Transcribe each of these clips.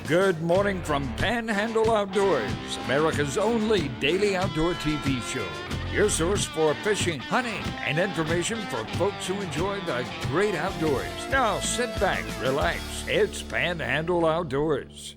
Good morning from Panhandle Outdoors, America's only daily outdoor TV show. Your source for fishing, hunting, and information for folks who enjoy the great outdoors. Now sit back, relax. It's Panhandle Outdoors.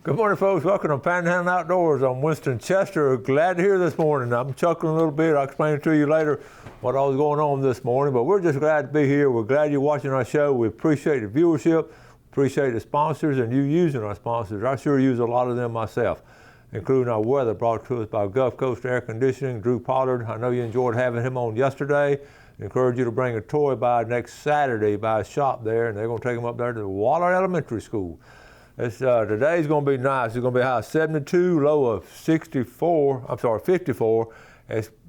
Good morning, folks. Welcome to Panhandle Outdoors. I'm Winston Chester. Glad to hear this morning. I'm chuckling a little bit. I'll explain it to you later what all was going on this morning, but we're just glad to be here. We're glad you're watching our show. We appreciate the viewership. Appreciate the sponsors and you using our sponsors. I sure use a lot of them myself, including our weather brought to us by Gulf Coast Air Conditioning, Drew Pollard. I know you enjoyed having him on yesterday. I encourage you to bring a toy by next Saturday by a shop there, and they're going to take them up there to the Waller Elementary School. Today's going to be nice. It's going to be high of 72, low of 54.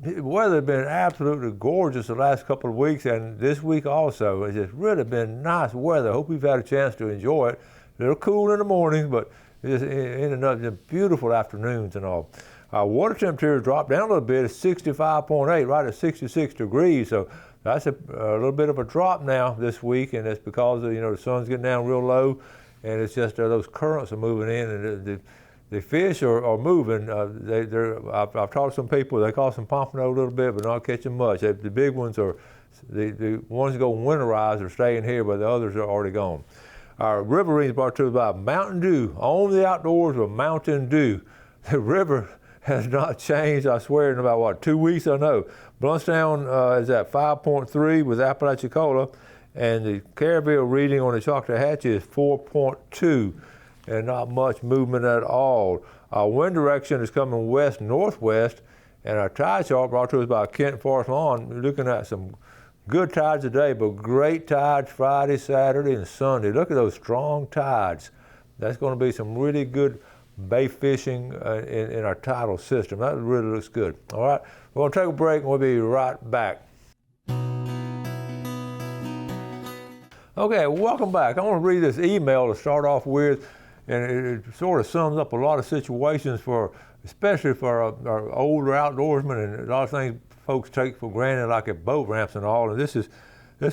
The weather has been absolutely gorgeous the last couple of weeks, and this week also. It's just really been nice weather. Hope you've had a chance to enjoy it. A little cool in the mornings, but it's ended up in beautiful afternoons and all. Our water temperature dropped down a little bit. It's 65.8, right at 66 degrees. So that's a little bit of a drop now this week, and it's because of, the sun's getting down real low, and it's just those currents are moving in, and the fish are moving. I've talked to some people. They caught some pompano a little bit, but not catching much. The big ones are the ones that go winterized are staying here, but the others are already gone. Our riverines brought to us by Mountain Dew. On the outdoors with Mountain Dew. The river has not changed, I swear, in about 2 weeks. I know. Bluntstown is at 5.3 with Apalachicola, and the Caryville reading on the Choctawhatchee is 4.2. And not much movement at all. Our wind direction is coming west-northwest, and our tide chart brought to us by Kenneth Forest Lawn. We're looking at some good tides today, but great tides Friday, Saturday, and Sunday. Look at those strong tides. That's going to be some really good bay fishing in our tidal system. That really looks good. All right, we're going to take a break, and we'll be right back. Okay, welcome back. I want to read this email to start off with. And it sort of sums up a lot of situations especially for our older outdoorsmen, and a lot of things folks take for granted, like at boat ramps and all. And this is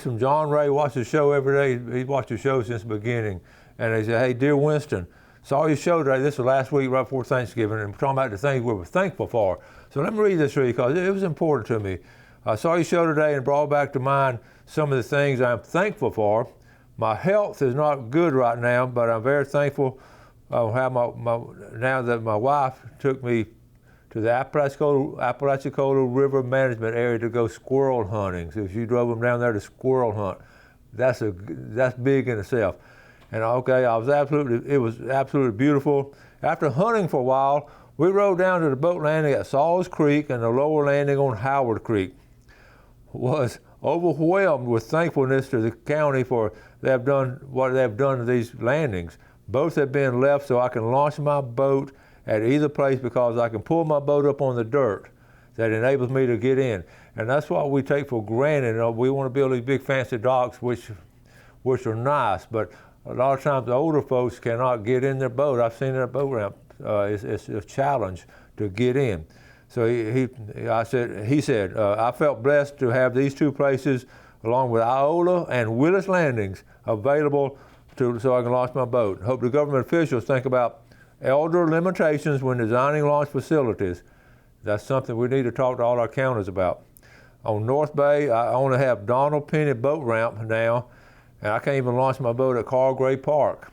from John Ray. Watches the show every day. He's watched the show since the beginning. And he said, "Hey, dear Winston, saw your show today." This was last week, right before Thanksgiving, and we're talking about the things we were thankful for. So let me read this to you because it was important to me. I saw your show today and brought back to mind some of the things I'm thankful for. My health is not good right now, but I'm very thankful now that my wife took me to the Apalachicola River Management area to go squirrel hunting. So she drove them down there to squirrel hunt. That's big in itself. And okay, it was absolutely beautiful. After hunting for a while, we rode down to the boat landing at Saws Creek and the lower landing on Howard Creek. Was overwhelmed with thankfulness to the county for what they have done to these landings. Boats have been left so I can launch my boat at either place because I can pull my boat up on the dirt that enables me to get in. And that's what we take for granted. We want to build these big fancy docks, which are nice, but a lot of times the older folks cannot get in their boat. I've seen it at boat ramp. It's a challenge to get in. So he said, I felt blessed to have these two places along with Iola and Willis landings available so I can launch my boat. Hope the government officials think about elder limitations when designing launch facilities. That's something we need to talk to all our counties about. On North Bay, I only have Donald Penny boat ramp now, and I can't even launch my boat at Cargray Park.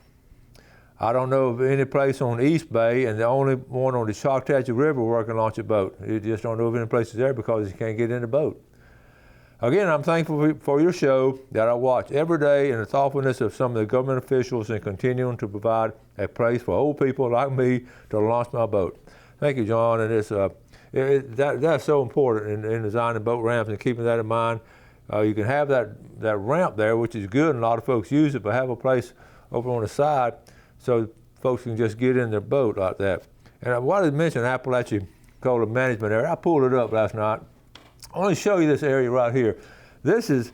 I don't know of any place on East Bay, and the only one on the Choctawhatchee River where I can launch a boat. You just don't know of any places there because you can't get in the boat. Again, I'm thankful for your show that I watch every day and the thoughtfulness of some of the government officials in continuing to provide a place for old people like me to launch my boat. Thank you, John. And that's so important in designing boat ramps and keeping that in mind. You can have that ramp there, which is good, and a lot of folks use it, but have a place over on the side so folks can just get in their boat like that. And I wanted to mention Apalachicola Management Area. I pulled it up last night. I want to show you this area right here. This is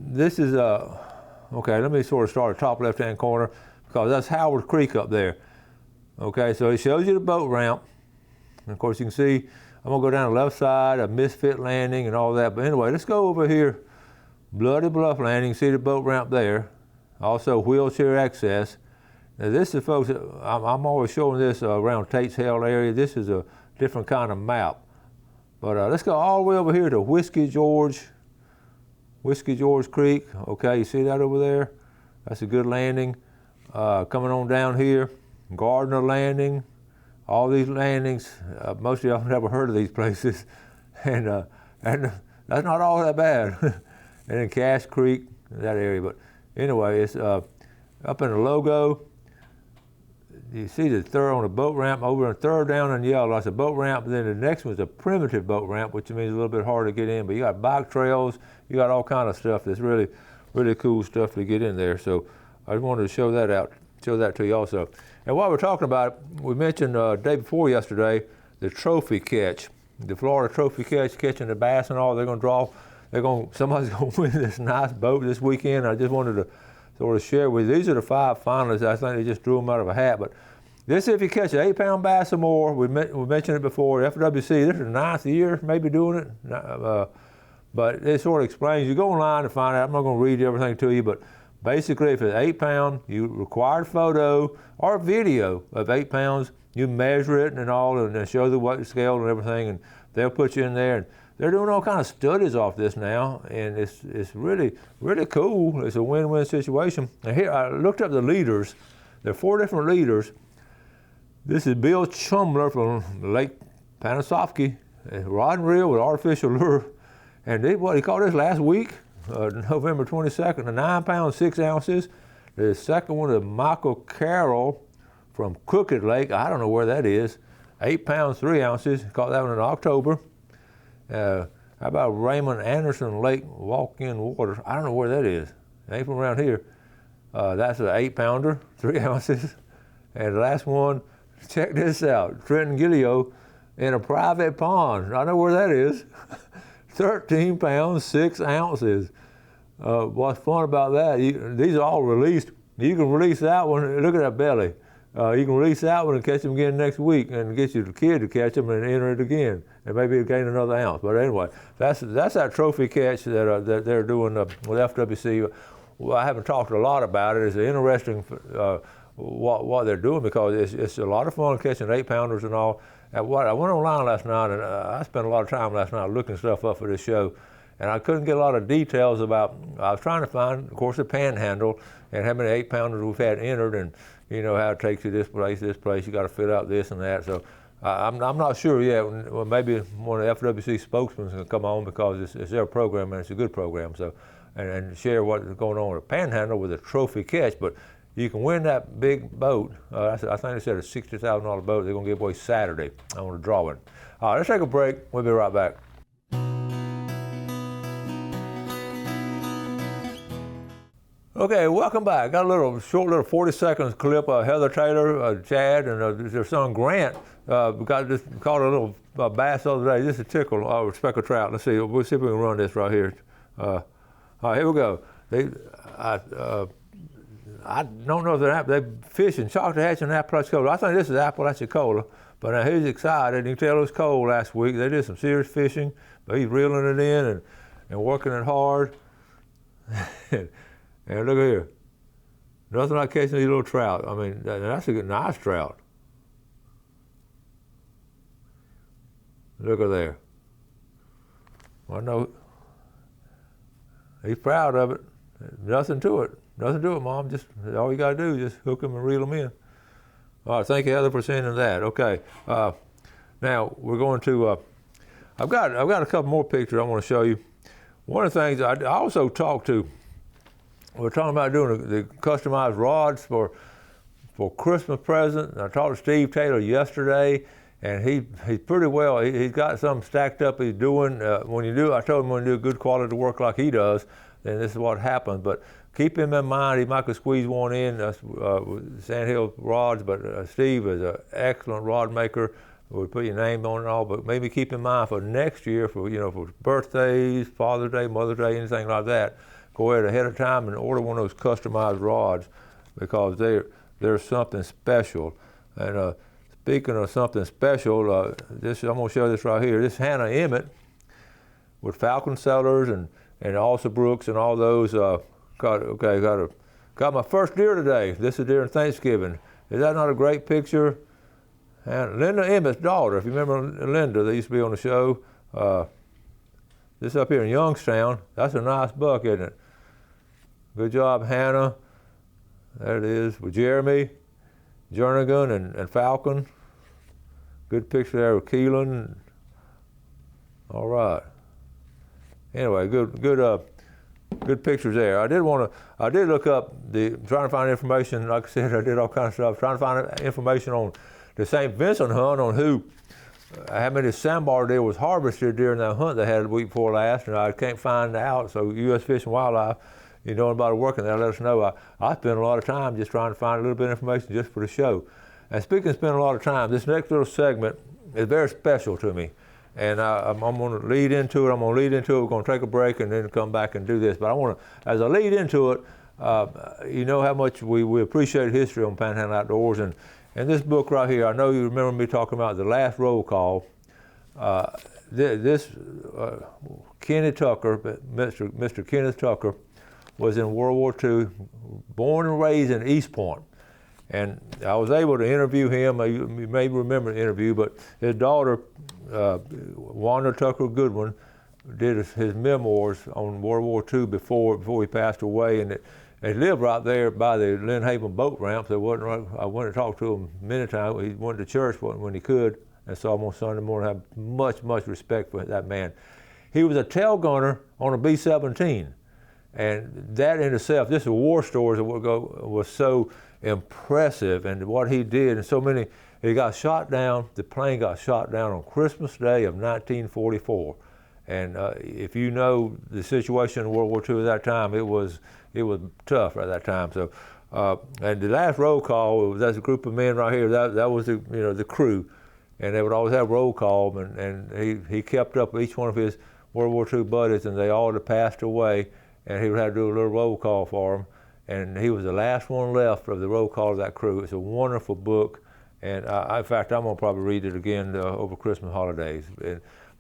okay, let me sort of start at the top left-hand corner because that's Howard Creek up there. Okay, so it shows you the boat ramp. And of course, you can see I'm gonna go down the left side, a Misfit Landing and all that. But anyway, let's go over here, Bloody Bluff Landing. See the boat ramp there. Also wheelchair access. Now this is, folks, I'm always showing this around Tate's Hell area. This is a different kind of map. But let's go all the way over here to Whiskey George Creek. Okay, you see that over there? That's a good landing. Coming on down here, Gardner Landing. All these landings, most of y'all have never heard of these places. And that's not all that bad. And then Cash Creek, that area. But anyway, it's up in the logo. You see the third on the boat ramp, over and third down in yellow, that's a boat ramp. Then the next one's a primitive boat ramp, which means a little bit harder to get in. But you got bike trails, you got all kind of stuff that's really, really cool stuff to get in there. So I just wanted to show that to you also. And while we're talking about it, we mentioned day before yesterday, the trophy catch, the Florida trophy catch, catching the bass and all. Somebody's going to win this nice boat this weekend. I just wanted to sort of share with you. These are the 5 finalists. I think they just drew them out of a hat. But this, if you catch an 8-pound bass or more, we mentioned it before, FWC, this is the 9th year maybe doing it. But it sort of explains, you go online to find out. I'm not going to read everything to you, but basically if it's 8 pound, you require a photo or video of 8 pounds, you measure it and all, and then show the weight scale and everything, and they'll put you in there. And they're doing all kind of studies off this now, and it's really, really cool. It's a win-win situation. And here, I looked up the leaders. There are 4 different leaders. This is Bill Chumler from Lake Panasoffkee, rod and reel with artificial lure. And he caught this last week, November 22nd, 9 pounds, 6 ounces. The second one is Michael Carroll from Crooked Lake. I don't know where that is. 8 pounds, 3 ounces. Caught that one in October. How about Raymond Anderson Lake Walk-In Water? I don't know where that is. It ain't from around here. That's an 8-pounder, 3 ounces. And the last one, check this out, Trenton Gillio in a private pond. I know where that is. 13 pounds, 6 ounces. What's fun about that, these are all released. You can release that one, look at that belly. You can release that one and catch them again next week and get your kid to catch them and enter it again. And maybe it'll gain another ounce. But anyway, that's that trophy catch that they're doing with FWC. Well, I haven't talked a lot about it. It's interesting what they're doing, because it's a lot of fun catching 8-pounders and all. I went online last night, and I spent a lot of time last night looking stuff up for this show, and I couldn't get a lot of details about. I was trying to find, of course, the Panhandle and how many 8-pounders we've had entered, and how it takes you this place. You got to fill out this and that. So I'm not sure yet. Well, maybe one of the FWC spokesmen can come on, because it's their program and it's a good program. So and share what's going on with Panhandle with a trophy catch, but. You can win that big boat. I think they said a $60,000 boat they're going to give away Saturday. I want to draw one. All right, let's take a break. We'll be right back. Okay, welcome back. Got a short little 40 seconds clip of Heather Taylor, Chad, and their son Grant. We just caught a little bass the other day. This is a tickle, or speckled trout. Let's see. We'll see if we can run this right here. All right, here we go. I don't know if they're fishing Choctahatchee and Apalachicola. I think this is Apalachicola, but now he's excited. You can tell it was cold last week. They did some serious fishing, but he's reeling it in and working it hard. And look at here. Nothing like catching these little trout. I mean, that's a nice trout. Look at there. I know he's proud of it. Nothing to it. Nothing to it, Mom. Just all you gotta do is just hook them and reel them in. All right, thank you, Heather, for sending that. Okay, now we're going to. I've got a couple more pictures I want to show you. One of the things I also talked to. We're talking about doing the customized rods for Christmas present. I talked to Steve Taylor yesterday, and he's pretty well. He's got some stacked up. He's doing I told him when you do good quality work like he does, then this is what happens. But keep him in mind. He might could squeeze one in with Sandhill rods, but Steve is an excellent rod maker. We put your name on it and all, but maybe keep in mind for next year, for birthdays, Father's Day, Mother's Day, anything like that. Go ahead of time and order one of those customized rods, because they're something special. And speaking of something special, I'm going to show this right here. This Hannah Emmett with Falcon Sellers and Alsa Brooks and all those got a got my first deer today. This is during Thanksgiving. Is that not a great picture? And Linda Emmett's daughter, if you remember Linda, they used to be on the show. This up here in Youngstown. That's a nice buck, isn't it? Good job, Hannah. There it is with Jeremy, Jernigan, and Falcon. Good picture there with Keelan. All right. Anyway, good pictures there. I did look up trying to find information. Like I said, I did all kinds of stuff, trying to find information on the St. Vincent hunt, on how many sandbar deer was harvested during that hunt they had the week before last, and I can't find out. So U.S. Fish and Wildlife, you know anybody working there, let us know. I spent a lot of time just trying to find a little bit of information just for the show. And speaking of spending a lot of time, this next little segment is very special to me. And I'm going to lead into it. We're going to take a break and then come back and do this. But I want to, as I lead into it, you know how much we appreciate history on Panhandle Outdoors. And this book right here, I know you remember me talking about the last roll call. Kenneth Tucker, Mr. Kenneth Tucker, was in World War II, born and raised in East Point. And I was able to interview him. You may remember the interview, but his daughter, Wanda Tucker Goodwin, did his memoirs on World War II before he passed away. And they lived right there by the Lynn Haven boat ramp. I went and talked to him many times. He went to church when he could, and saw him on Sunday morning. I have much respect for that man. He was a tail gunner on a B-17. And that in itself, just the war stories was so impressive, and what he did, and so many. He got shot down. The plane got shot down on Christmas Day of 1944, and if you know the situation in World War II at that time, it was tough at that time. So, and the last roll call, that's a group of men right here. That was the crew, and they would always have roll call, and he kept up with each one of his World War II buddies, and they all had passed away, and he would have to do a little roll call for them. And he was the last one left of the roll call of that crew. It's a wonderful book, and in fact, I'm gonna probably read it again over Christmas holidays.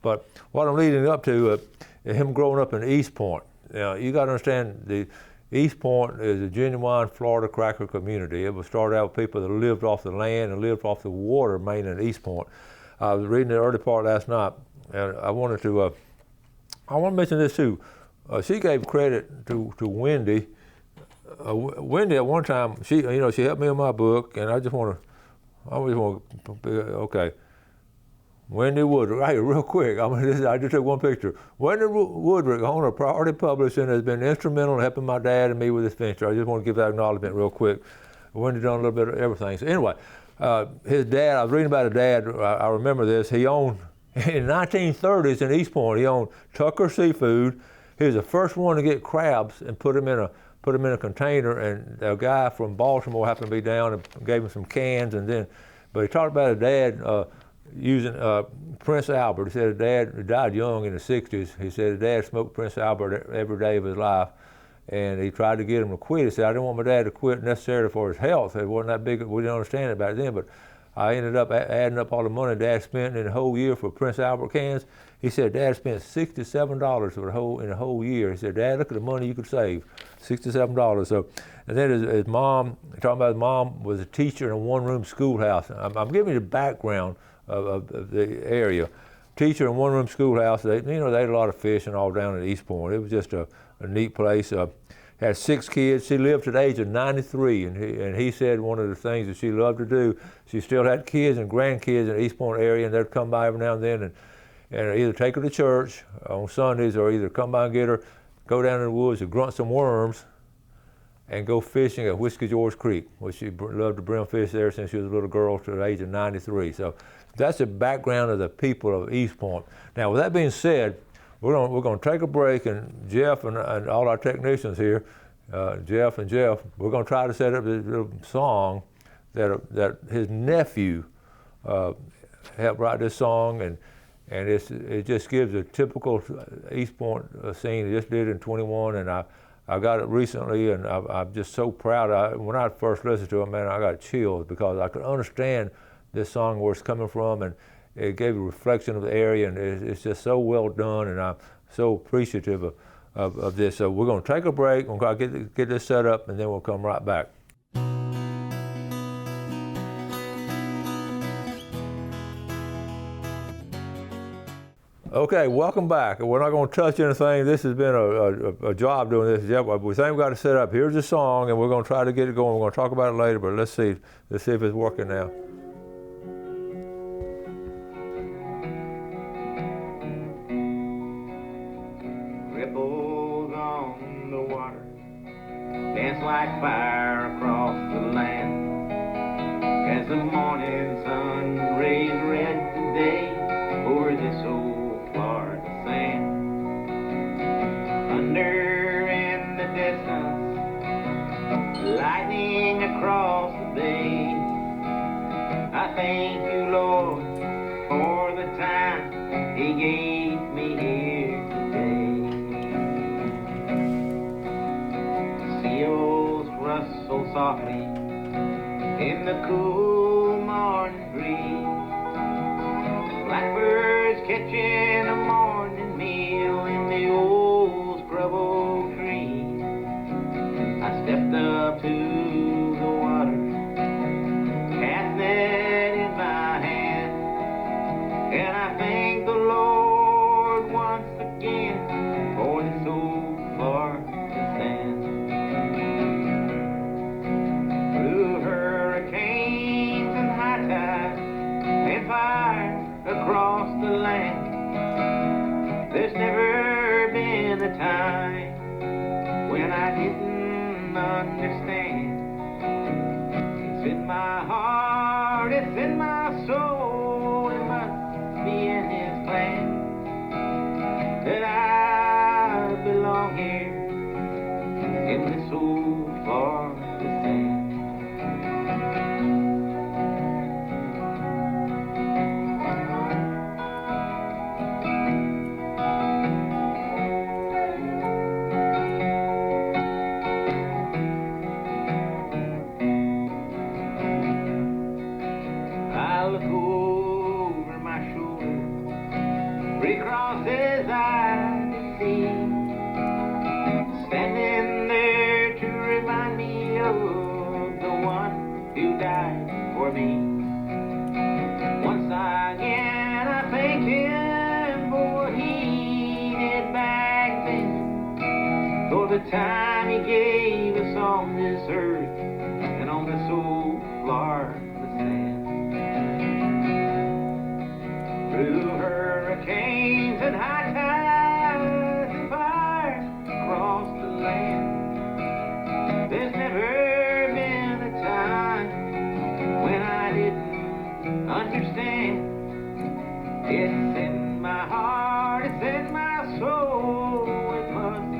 But what I'm leading up to, him growing up in East Point. Now, you got to understand, the East Point is a genuine Florida cracker community. It was started out with people that lived off the land and lived off the water, mainly in East Point. I was reading the early part last night, and I want to mention this too. She gave credit to Wendy. Wendy at one time, she helped me in my book, and I always want to, okay. Wendy Woodrick, right here, real quick. I just took one picture. Wendy Woodrick, owner of Priority Publishing, has been instrumental in helping my dad and me with this venture. I just want to give that acknowledgement real quick. Wendy done a little bit of everything. So anyway, his dad, I was reading about his dad, I remember this. He owned, in the 1930s in East Point, he owned Tucker Seafood. He was the first one to get crabs and put them in a container, and a guy from Baltimore happened to be down and gave him some cans, but he talked about his dad using Prince Albert. He said his dad died young in the 60s. He said his dad smoked Prince Albert every day of his life, and he tried to get him to quit. He said, I didn't want my dad to quit necessarily for his health. It wasn't that big, we didn't understand it back then, but I ended up adding up all the money Dad spent in the whole year for Prince Albert cans. He said Dad spent $67 in a whole year. He said, Dad, look at the money you could save, $67. So, and then his mom, talking about his mom, was a teacher in a one-room schoolhouse. I'm giving you the background of the area. Teacher in one-room schoolhouse. They had a lot of fish and all down at East Point. It was just a neat place. Had 6 kids. She lived to the age of 93, and he said one of the things that she loved to do, she still had kids and grandkids in the East Point area, and they'd come by every now and then and either take her to church on Sundays, or either come by and get her, go down in the woods and grunt some worms, and go fishing at Whiskey George Creek, which she loved to brim fish there since she was a little girl to the age of 93. So that's the background of the people of East Point. Now, with that being said, we're going to take a break, and Jeff and all our technicians here, Jeff, we're going to try to set up this little song that his nephew helped write this song, and it just gives a typical East Point scene. He just did it in 21, and I got it recently, and I'm just so proud. When I first listened to it, man, I got chills because I could understand this song, where it's coming from, and it gave a reflection of the area, and it's just so well done, and I'm so appreciative of this. So we're going to take a break. We're going to get this set up, and then we'll come right back. Okay, welcome back. We're not going to touch anything. This has been a job doing this. Yeah, we think we got to set up. Here's the song, and we're going to try to get it going. We're going to talk about it later, but let's see if it's working now. Ripples on the water dance like fire across the land as the morning sun rays red today over this old Florida sand. Thunder in the distance, lightning across the bay. I thank you, Lord, for the time He gave me here today. Seals rustle softly in the cool morning breeze. Blackbirds catching a morning meal in the old scrub oak tree. I stepped up to the water, cast net in my hand, and I thank the Lord once again for this old Florida sand. Through hurricanes and high tides and fire across the land, there's never been a time when I didn't understand. It's in my heart, it's in my soul, it must be in His plan that I belong here in this old Florida sand. Crosses I see, standing there to remind me of the one who died for me. Once again I thank Him for what He did back then, for the time He gave us on this earth and on this old Florida sand. Through hurricanes and high tides and fire across the land, there's never been a time when I didn't understand. It's in my heart, it's in my soul, it must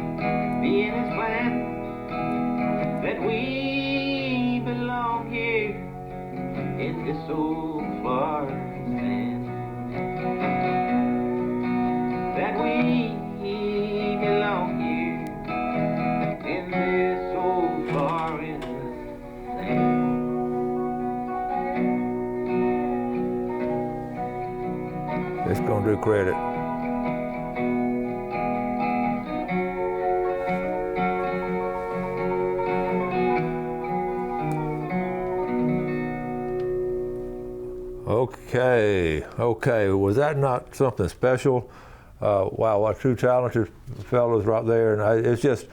be in His plan that we belong here in this old Florida sand. That we belong here in this old Florida land. It's going to do credit. Okay. Was that not something special? Wow, what true talented fellows right there, and it's just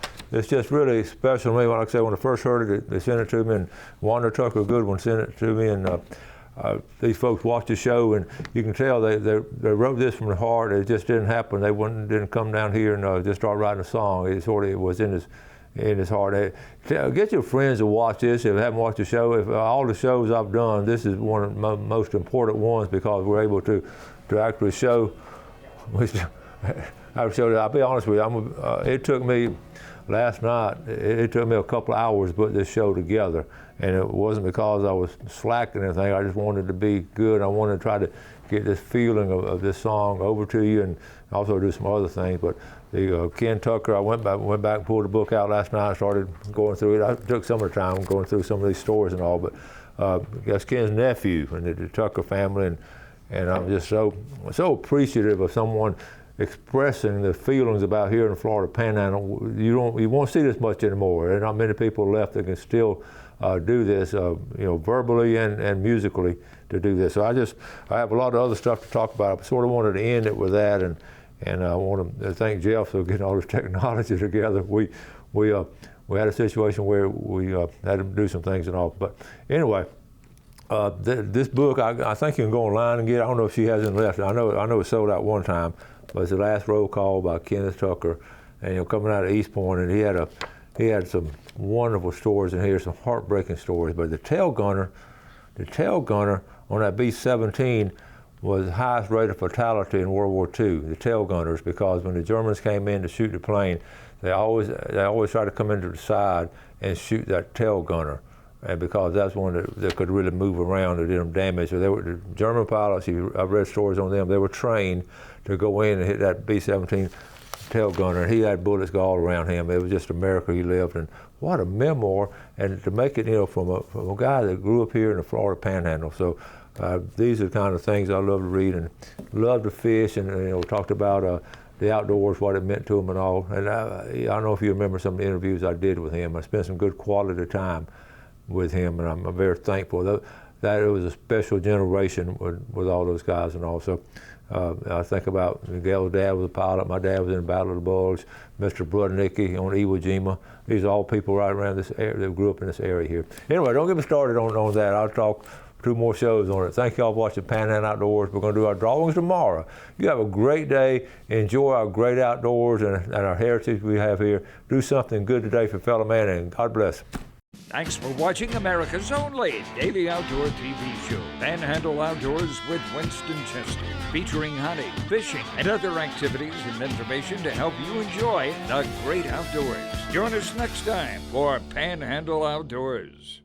really special to me. Like I said, when I first heard it, they sent it to me, and Wanda Tucker Goodwin sent it to me, and these folks watched the show, and you can tell they wrote this from the heart. It just didn't happen. They didn't come down here and just start writing a song. It sort of was in his heart. Get your friends to watch this if they haven't watched the show. If all the shows I've done, this is one of the most important ones because we're able to actually show. I'll be honest with you. It took me last night. It took me a couple of hours to put this show together, and it wasn't because I was slacking or anything. I just wanted to be good. I wanted to try to get this feeling of this song over to you, and also do some other things. But Ken Tucker, I went back and pulled the book out last night and started going through it. I took some of the time going through some of these stories and all, but that's Ken's nephew and the Tucker family, and I'm just so appreciative of someone expressing the feelings about here in the Florida Panhandle. You won't see this much anymore. There are not many people left that can still do this, verbally and musically to do this. So I have a lot of other stuff to talk about. I sort of wanted to end it with that, and I want to thank Jeff for getting all this technology together. We had a situation where we had to do some things and all. But anyway, this book, I think you can go online and get it. I don't know if she has any left. I know it sold out one time, but it's The Last Roll Call by Kenneth Tucker, and coming out of East Point, and he had some wonderful stories in here, some heartbreaking stories. But the tail gunner on that B-17 was the highest rate of fatality in World War II, the tail gunners, because when the Germans came in to shoot the plane, they always try to come into the side and shoot that tail gunner, and because that's one that could really move around and did them damage. So the German pilots, I've read stories on them, they were trained to go in and hit that B-17 tail gunner, and he had bullets all around him. It was just America he lived in. What a memoir, and to make it, from a guy that grew up here in the Florida Panhandle. So these are the kind of things I love to read and love to fish, and talked about the outdoors, what it meant to him and all. And I don't know if you remember some of the interviews I did with him. I spent some good quality time with him, and I'm very thankful that it was a special generation with all those guys and all. So I think about Miguel's dad was a pilot. My dad was in the Battle of the Bulge. Mr. Brudnicki on Iwo Jima. These are all people right around this area that grew up in this area here. Anyway, don't get me started on that. I'll talk 2 more shows on it. Thank y'all for watching Panhandle Outdoors. We're going to do our drawings tomorrow. You have a great day. Enjoy our great outdoors and our heritage we have here. Do something good today for fellow man, and God bless. Thanks for watching America's only daily outdoor TV show, Panhandle Outdoors with Winston Chester, featuring hunting, fishing, and other activities and information to help you enjoy the great outdoors. Join us next time for Panhandle Outdoors.